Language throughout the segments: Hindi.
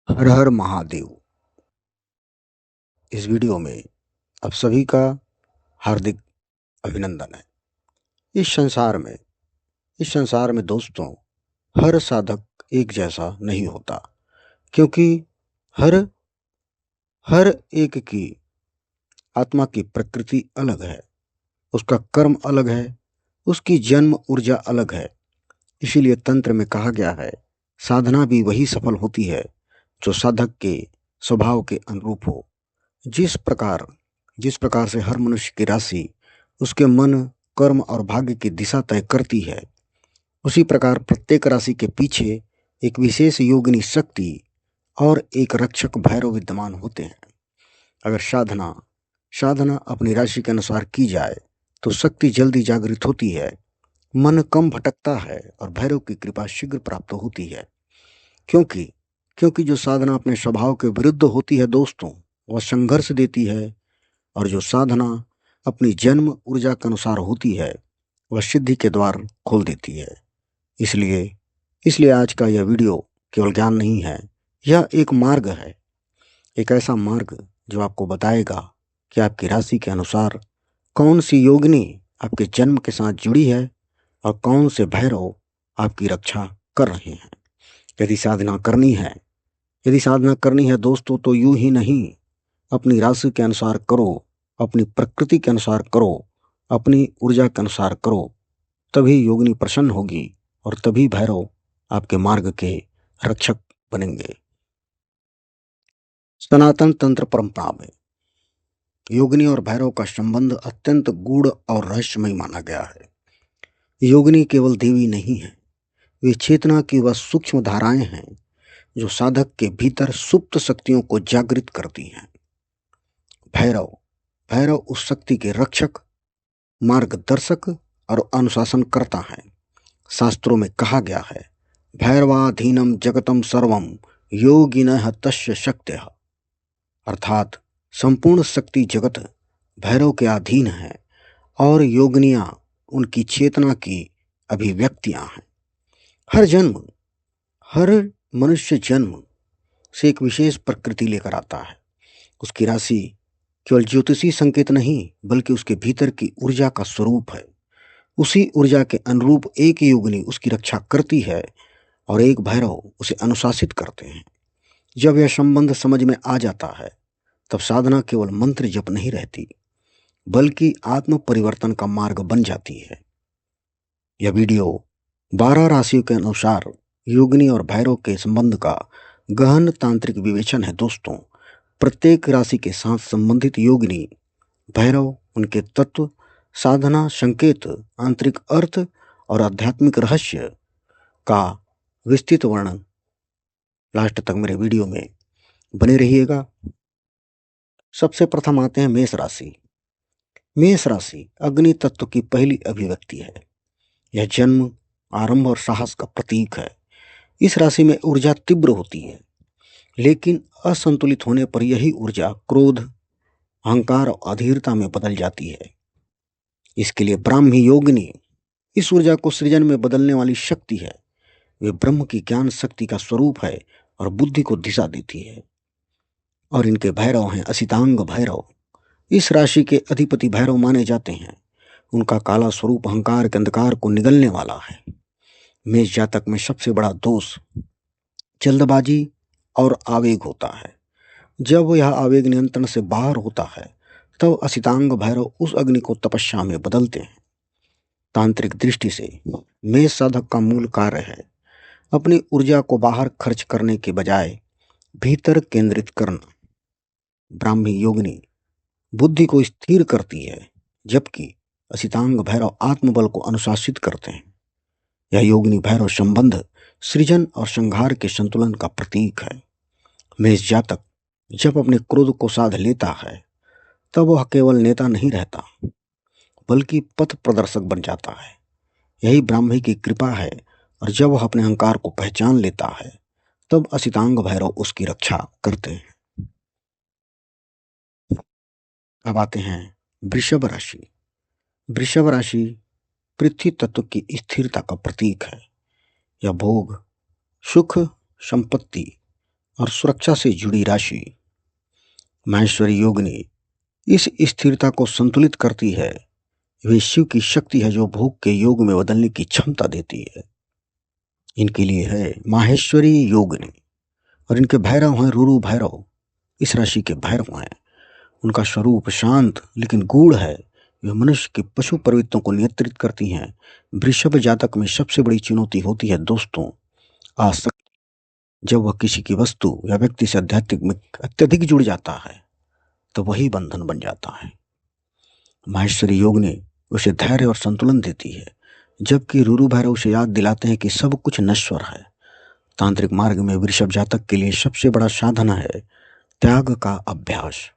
हर हर महादेव। इस वीडियो में आप सभी का हार्दिक अभिनंदन है। इस संसार में दोस्तों, हर साधक एक जैसा नहीं होता, क्योंकि हर हर एक की आत्मा की प्रकृति अलग है, उसका कर्म अलग है, उसकी जन्म ऊर्जा अलग है। इसीलिए तंत्र में कहा गया है, साधना भी वही सफल होती है जो साधक के स्वभाव के अनुरूप हो। जिस प्रकार जिस प्रकार से हर मनुष्य की राशि उसके मन, कर्म और भाग्य की दिशा तय करती है, उसी प्रकार प्रत्येक राशि के पीछे एक विशेष योगिनी शक्ति और एक रक्षक भैरव विद्यमान होते हैं। अगर साधना साधना अपनी राशि के अनुसार की जाए तो शक्ति जल्दी जागृत होती है, मन कम भटकता है और भैरव की कृपा शीघ्र प्राप्त होती है। क्योंकि क्योंकि जो साधना अपने स्वभाव के विरुद्ध होती है दोस्तों, वह संघर्ष देती है, और जो साधना अपनी जन्म ऊर्जा के अनुसार होती है, वह सिद्धि के द्वार खोल देती है। इसलिए इसलिए आज का यह वीडियो केवल ज्ञान नहीं है, यह एक मार्ग है, एक ऐसा मार्ग जो आपको बताएगा कि आपकी राशि के अनुसार कौन सी योगिनी आपके जन्म के साथ जुड़ी है और कौन से भैरव आपकी रक्षा कर रहे हैं। यदि साधना करनी है यदि साधना करनी है दोस्तों, तो यूं ही नहीं, अपनी राशि के अनुसार करो, अपनी प्रकृति के अनुसार करो, अपनी ऊर्जा के अनुसार करो, तभी योगिनी प्रसन्न होगी और तभी भैरव आपके मार्ग के रक्षक बनेंगे। सनातन तंत्र परंपरा में योगिनी और भैरव का संबंध अत्यंत गूढ़ और रहस्यमय माना गया है। योगिनी केवल देवी नहीं है, वे चेतना की वह सूक्ष्म धाराएं हैं जो साधक के भीतर सुप्त शक्तियों को जागृत करती हैं। भैरव भैरव उस शक्ति के रक्षक, मार्गदर्शक और अनुशासन करता है। शास्त्रों में कहा गया है, भैरवाधीनम जगतम सर्वम योगिनः तस्य शक्त्यः, अर्थात संपूर्ण शक्ति जगत भैरव के अधीन है और योगिनियां उनकी चेतना की अभिव्यक्तियां हैं। हर मनुष्य जन्म से एक विशेष प्रकृति लेकर आता है। उसकी राशि केवल ज्योतिषी संकेत नहीं, बल्कि उसके भीतर की ऊर्जा का स्वरूप है। उसी ऊर्जा के अनुरूप एक योगिनी उसकी रक्षा करती है और एक भैरव उसे अनुशासित करते हैं। जब यह संबंध समझ में आ जाता है, तब साधना केवल मंत्र जप नहीं रहती, बल्कि आत्म परिवर्तन का मार्ग बन जाती है। यह वीडियो 12 राशियों के अनुसार योगिनी और भैरव के संबंध का गहन तांत्रिक विवेचन है दोस्तों। प्रत्येक राशि के साथ संबंधित योगिनी, भैरव, उनके तत्व, साधना, संकेत, आंतरिक अर्थ और आध्यात्मिक रहस्य का विस्तृत वर्णन। लास्ट तक मेरे वीडियो में बने रहिएगा। सबसे प्रथम आते हैं मेष राशि। मेष राशि अग्नि तत्व की पहली अभिव्यक्ति है। यह जन्म, आरंभ और साहस का प्रतीक है। इस राशि में ऊर्जा तीव्र होती है, लेकिन असंतुलित होने पर यही ऊर्जा क्रोध, अहंकार और अधीरता में बदल जाती है। इसके लिए ब्राह्मी योगिनी इस ऊर्जा को सृजन में बदलने वाली शक्ति है। वे ब्रह्म की ज्ञान शक्ति का स्वरूप है और बुद्धि को दिशा देती है। और इनके भैरव हैं असितांग भैरव। इस राशि के अधिपति भैरव माने जाते हैं। उनका काला स्वरूप अहंकार के अंधकार को निगलने वाला है। मेष जातक में सबसे बड़ा दोष जल्दबाजी और आवेग होता है। जब यह आवेग नियंत्रण से बाहर होता है, तब असितांग भैरव उस अग्नि को तपस्या में बदलते हैं। तांत्रिक दृष्टि से मेष साधक का मूल कार्य है अपनी ऊर्जा को बाहर खर्च करने के बजाय भीतर केंद्रित करना। ब्राह्मी योगिनी बुद्धि को स्थिर करती है, जबकि असितांग भैरव आत्मबल को अनुशासित करते हैं। यह योगिनी भैरव संबंध सृजन और संहार के संतुलन का प्रतीक है। मेष जातक जब अपने क्रोध को साध लेता है, तब वह केवल नेता नहीं रहता, बल्कि पथ प्रदर्शक बन जाता है। यही ब्राह्मी की कृपा है, और जब वह अपने अहंकार को पहचान लेता है, तब असितांग भैरव उसकी रक्षा करते हैं। अब आते हैं वृषभ राशि। वृषभ राशि पृथ्वी तत्व की स्थिरता का प्रतीक है। यह भोग, सुख, संपत्ति और सुरक्षा से जुड़ी राशि। माहेश्वरी योगिनी इस स्थिरता को संतुलित करती है। वे शिव की शक्ति है जो भोग के योग में बदलने की क्षमता देती है। इनके लिए है माहेश्वरी योगिनी और इनके भैरव हैं रुरु भैरव। इस राशि के भैरव हैं। उनका स्वरूप शांत लेकिन गूढ़ है। वे मनुष्य की पशु प्रवृत्तियों को नियंत्रित करती हैं। वृषभ जातक में सबसे बड़ी चुनौती होती है दोस्तों आसक्ति। जब वह किसी की वस्तु या व्यक्ति से आध्यात्मिक में अत्यधिक जुड़ जाता है तो वही बंधन बन जाता है। माहेश्वरी योगिनी उसे धैर्य और संतुलन देती है, जबकि रुरु भैरव उसे याद दिलाते हैं कि सब कुछ नश्वर है। तांत्रिक मार्ग में वृषभ जातक के लिए सबसे बड़ा साधन है त्याग का अभ्यास।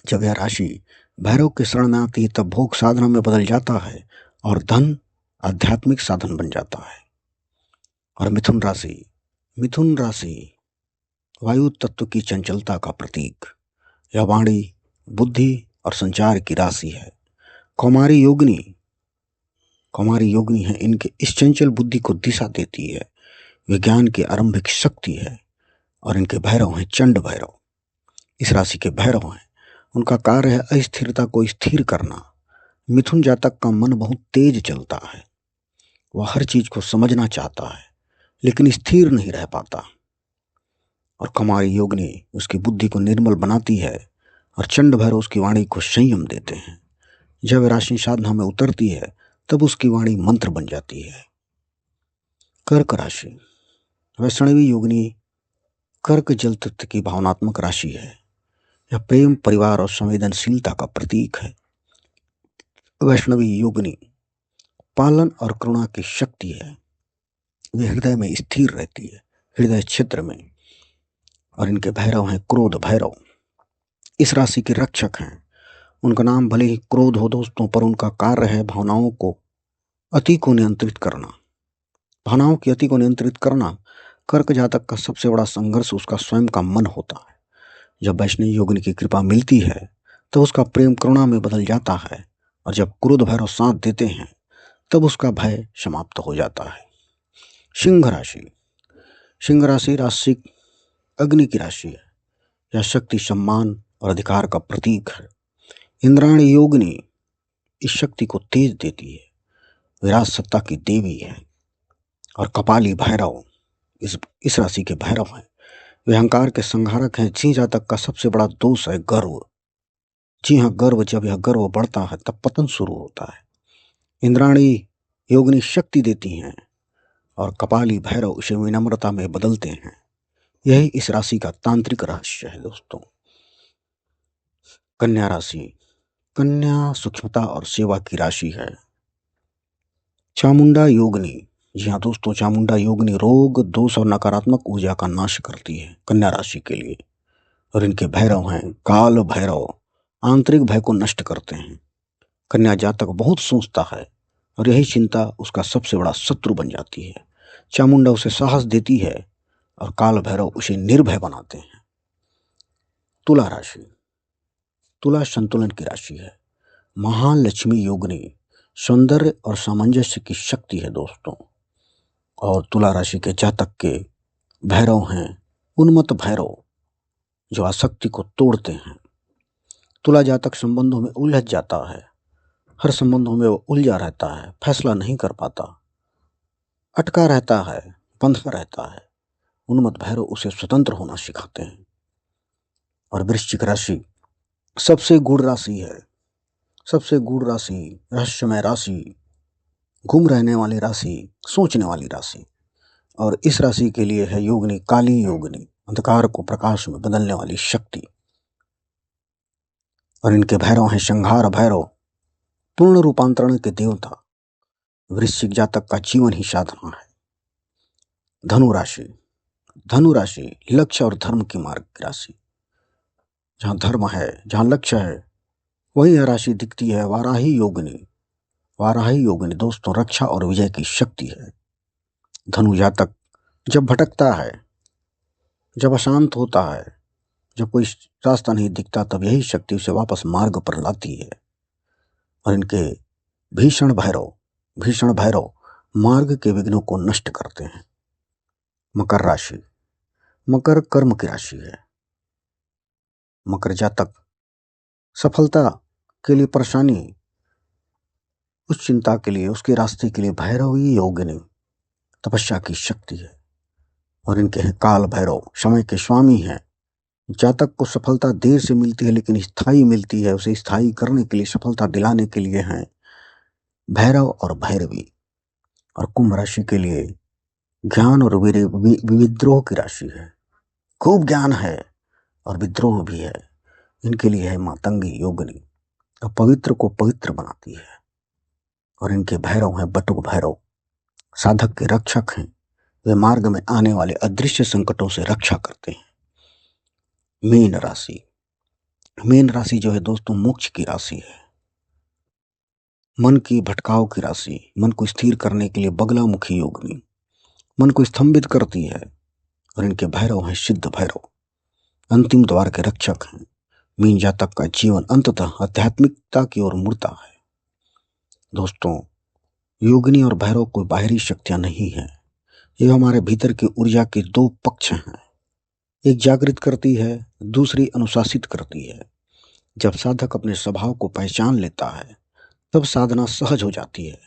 जब यह राशि भैरव के शरण में आती है तब भोग साधना में बदल जाता है और धन आध्यात्मिक साधन बन जाता है। और मिथुन राशि वायु तत्व की चंचलता का प्रतीक। यह वाणी, बुद्धि और संचार की राशि है। कौमारी योगिनी है। इनके इस चंचल बुद्धि को दिशा देती है। विज्ञान की आरंभिक शक्ति है। और इनके भैरव हैं चंड भैरव। इस राशि के भैरव हैं। उनका कार्य है अस्थिरता को स्थिर करना। मिथुन जातक का मन बहुत तेज चलता है। वह हर चीज को समझना चाहता है लेकिन स्थिर नहीं रह पाता। और कौमारी योगिनी उसकी बुद्धि को निर्मल बनाती है और चंड भैरव उसकी वाणी को संयम देते हैं। जब राशि साधना में उतरती है तब उसकी वाणी मंत्र बन जाती है। कर्क राशि वैष्णवी योगिनी कर्क जल तत्व की भावनात्मक राशि है। यह प्रेम, परिवार और संवेदनशीलता का प्रतीक है। वैष्णवी योगिनी पालन और करुणा की शक्ति है। वे हृदय में स्थिर रहती है, हृदय क्षेत्र में। और इनके भैरव हैं क्रोध भैरव। इस राशि के रक्षक हैं। उनका नाम भले ही क्रोध हो दोस्तों, पर उनका कार्य है भावनाओं की अति को नियंत्रित करना। कर्क जातक का सबसे बड़ा संघर्ष उसका स्वयं का मन होता है। जब वैष्णवी योगिनी की कृपा मिलती है तो उसका प्रेम करुणा में बदल जाता है। और जब क्रोध भैरव साथ देते हैं तब उसका भय समाप्त हो जाता है। सिंह राशि अग्नि की राशि है। यह शक्ति, सम्मान और अधिकार का प्रतीक है। इंद्राणी योगिनी इस शक्ति को तेज देती है। विराट सत्ता की देवी है। और कपाली भैरव इस राशि के भैरव हैं। वे अहंकार के संहारक हैं। सिंह जातक का सबसे बड़ा दोष है गर्व। जी हाँ, गर्व। जब यह गर्व बढ़ता है तब पतन शुरू होता है। इंद्राणी योगिनी शक्ति देती हैं और कपाली भैरव उसे विनम्रता में बदलते हैं। यही इस राशि का तांत्रिक रहस्य है दोस्तों। कन्या राशि सूक्ष्मता और सेवा की राशि है। चामुंडा योगिनी, जी हाँ दोस्तों, चामुंडा योगिनी रोग, दोष और नकारात्मक ऊर्जा का नाश करती है कन्या राशि के लिए। और इनके भैरव हैं काल भैरव, आंतरिक भय को नष्ट करते हैं। कन्या जातक बहुत सोचता है और यही चिंता उसका सबसे बड़ा शत्रु बन जाती है। चामुंडा उसे साहस देती है और काल भैरव उसे निर्भय बनाते हैं। तुला संतुलन की राशि है। महालक्ष्मी योगिनी सौंदर्य और सामंजस्य की शक्ति है दोस्तों। और तुला राशि के जातक के भैरव हैं उन्मत्त भैरव, जो आसक्ति को तोड़ते हैं। तुला जातक संबंधों में उलझ जाता है। हर संबंधों में वो उलझा रहता है, फैसला नहीं कर पाता, अटका रहता है, बंधा रहता है। उन्मत्त भैरव उसे स्वतंत्र होना सिखाते हैं। और वृश्चिक राशि सबसे गूढ़ राशि है। रहस्यमय राशि, घूम रहने वाली राशि, सोचने वाली राशि। और इस राशि के लिए है योगिनी काली योगिनी, अंधकार को प्रकाश में बदलने वाली शक्ति। और इनके भैरव हैं संहार भैरव, पूर्ण रूपांतरण के देवता। वृश्चिक जातक का जीवन ही साधना है। धनु राशि लक्ष्य और धर्म की मार्ग की राशि। जहाँ धर्म है, जहाँ लक्ष्य है, वही यह राशि दिखती है। वाराही योगिनी दोस्तों रक्षा और विजय की शक्ति है। धनु जातक जब भटकता है, जब अशांत होता है, जब कोई रास्ता नहीं दिखता, तब यही शक्ति उसे वापस मार्ग पर लाती है। और इनके भीषण भैरव मार्ग के विघ्नों को नष्ट करते हैं। मकर मकर कर्म की राशि है। मकर जातक सफलता के लिए परेशानी, उस चिंता के लिए, उसके रास्ते के लिए भैरव ही योगिनी तपस्या की शक्ति है। और इनके हैं काल भैरव, समय के स्वामी हैं। जातक को सफलता देर से मिलती है लेकिन स्थायी मिलती है। उसे स्थायी करने के लिए, सफलता दिलाने के लिए हैं भैरव और भैरवी। और कुंभ राशि के लिए ज्ञान और विद्रोह की राशि है। खूब ज्ञान है और विद्रोह भी है। इनके लिए है मातंगी योगिनी, अपवित्र को पवित्र बनाती है। और इनके भैरव हैं बटुक भैरव, साधक के रक्षक हैं। वे मार्ग में आने वाले अदृश्य संकटों से रक्षा करते हैं। मीन राशि, मीन राशि जो है दोस्तों मोक्ष की राशि है। मन की भटकाव की राशि, मन को स्थिर करने के लिए बगलामुखी योगिनी मन को स्तंभित करती है। और इनके भैरव हैं सिद्ध भैरव, अंतिम द्वार के रक्षक हैं। मीन जातक का जीवन अंततः आध्यात्मिकता की ओर मुड़ता है। दोस्तों, योगिनी और भैरव कोई बाहरी शक्तियां नहीं है। ये हमारे भीतर की ऊर्जा के दो पक्ष हैं। एक जागृत करती है, दूसरी अनुशासित करती है। जब साधक अपने स्वभाव को पहचान लेता है तब साधना सहज हो जाती है।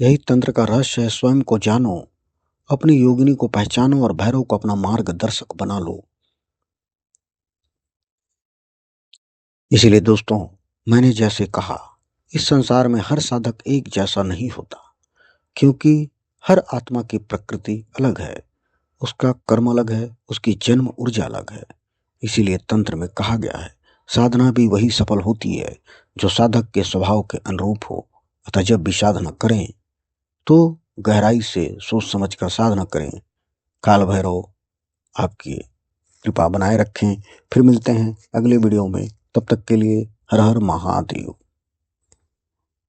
यही तंत्र का रहस्य है। स्वयं को जानो, अपनी योगिनी को पहचानो और भैरव को अपना मार्गदर्शक बना लो। इसीलिए दोस्तों, मैंने जैसे कहा, इस संसार में हर साधक एक जैसा नहीं होता, क्योंकि हर आत्मा की प्रकृति अलग है, उसका कर्म अलग है, उसकी जन्म ऊर्जा अलग है। इसीलिए तंत्र में कहा गया है, साधना भी वही सफल होती है जो साधक के स्वभाव के अनुरूप हो। अतः जब भी साधना करें तो गहराई से सोच समझ कर साधना करें। काल भैरव आपकी कृपा बनाए रखें। फिर मिलते हैं अगले वीडियो में। तब तक के लिए हर हर महादेव।